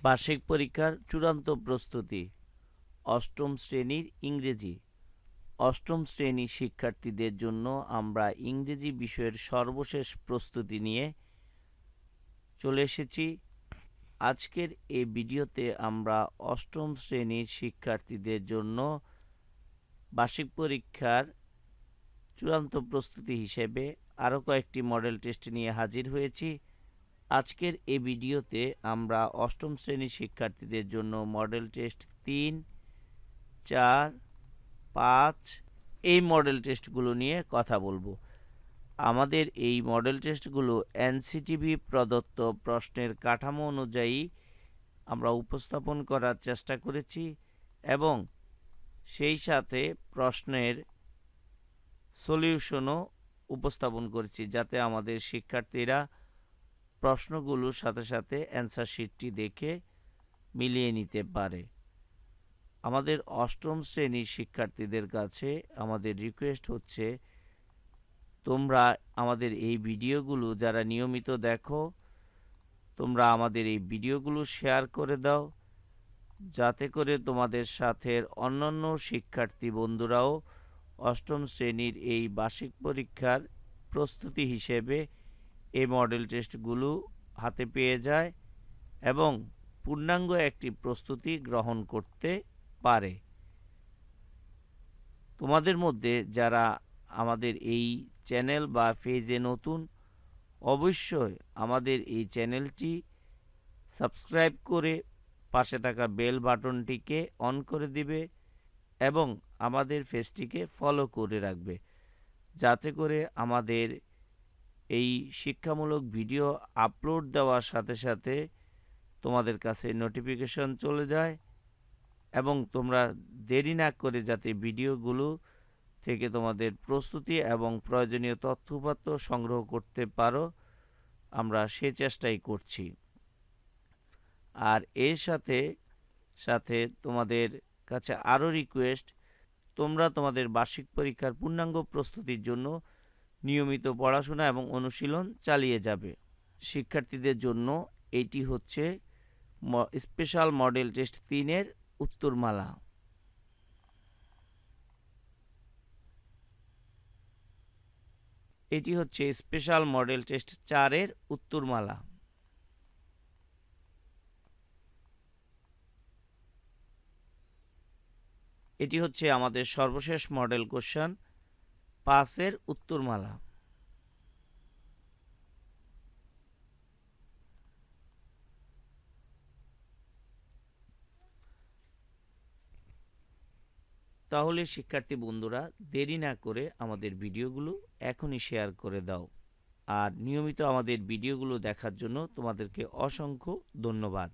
বার্ষিক পরীক্ষার চূড়ান্ত প্রস্তুতি অষ্টম শ্রেণীর ইংরেজি। অষ্টম শ্রেণীর শিক্ষার্থীদের জন্য আমরা ইংরেজি বিষয়ের সর্বশেষ প্রস্তুতি নিয়ে চলে এসেছি। আজকের এই ভিডিওতে আমরা অষ্টম শ্রেণীর শিক্ষার্থীদের জন্য বার্ষিক পরীক্ষার চূড়ান্ত প্রস্তুতি হিসেবে আরও কয়েকটি মডেল টেস্ট নিয়ে হাজির হয়েছি। আজকের এই ভিডিওতে আমরা অষ্টম শ্রেণীর শিক্ষার্থীদের জন্য মডেল টেস্ট 3, 4, 5 এই মডেল টেস্টগুলো নিয়ে কথা বলবো। আমাদের এই মডেল টেস্টগুলো এনসিটিভি প্রদত্ত প্রশ্নের কাঠামো অনুযায়ী আমরা উপস্থাপন করার চেষ্টা করেছি এবং সেই সাথে প্রশ্নের সলিউশনও উপস্থাপন করেছি, যাতে আমাদের শিক্ষার্থীরা প্রশ্নগুলোর সাথে সাথে অ্যান্সার শিটটি দেখে মিলিয়ে নিতে পারে। আমাদের অষ্টম শ্রেণীর শিক্ষার্থীদের কাছে আমাদের রিকোয়েস্ট হচ্ছে, তোমরা আমাদের এই ভিডিওগুলো যারা নিয়মিত দেখো, তোমরা আমাদের এই ভিডিওগুলো শেয়ার করে দাও, যাতে করে তোমাদের সাথে অন্যান্য শিক্ষার্থী বন্ধুরাও অষ্টম শ্রেণীর এই বার্ষিক পরীক্ষার প্রস্তুতি হিসেবে এই মডেল টেস্টগুলো হাতে পেয়ে যায় এবং পূর্ণাঙ্গ একটি প্রস্তুতি গ্রহণ করতে পারে। তোমাদের মধ্যে যারা আমাদের এই চ্যানেল বা পেজে নতুন, অবশ্যই আমাদের এই চ্যানেলটি সাবস্ক্রাইব করে পাশে থাকা বেল বাটনটিকে অন করে দিবে এবং আমাদের পেজটিকে ফলো করে রাখবে, যাতে করে আমাদের এই শিক্ষামূলক ভিডিও আপলোড দেওয়ার সাথে সাথে তোমাদের কাছে নোটিফিকেশন চলে যায় এবং তোমরা দেরি না করে যাতে ভিডিওগুলো থেকে তোমাদের প্রস্তুতি এবং প্রয়োজনীয় তথ্যউপাত্ত সংগ্রহ করতে পারো, আমরা সে চেষ্টাই করছি। আর এর সাথে সাথে তোমাদের কাছে আরও রিকোয়েস্ট, তোমরা তোমাদের বার্ষিক পরীক্ষার পূর্ণাঙ্গ প্রস্তুতির জন্য নিয়মিত পড়াশোনা এবং অনুশীলন চালিয়ে যাবে। শিক্ষার্থীদের জন্য এটি হচ্ছে স্পেশাল মডেল টেস্ট 3-এর উত্তরমালা। এটি হচ্ছে স্পেশাল মডেল টেস্ট 4-এর উত্তরমালা। এটি হচ্ছে আমাদের সর্বশেষ মডেল কোশ্চেন 5-এর উত্তরমালা। তাহলে শিক্ষার্থী বন্ধুরা, দেরি না করে আমাদের ভিডিওগুলো এখনই শেয়ার করে দাও। আর নিয়মিত আমাদের ভিডিওগুলো দেখার জন্য তোমাদেরকে অসংখ্য ধন্যবাদ।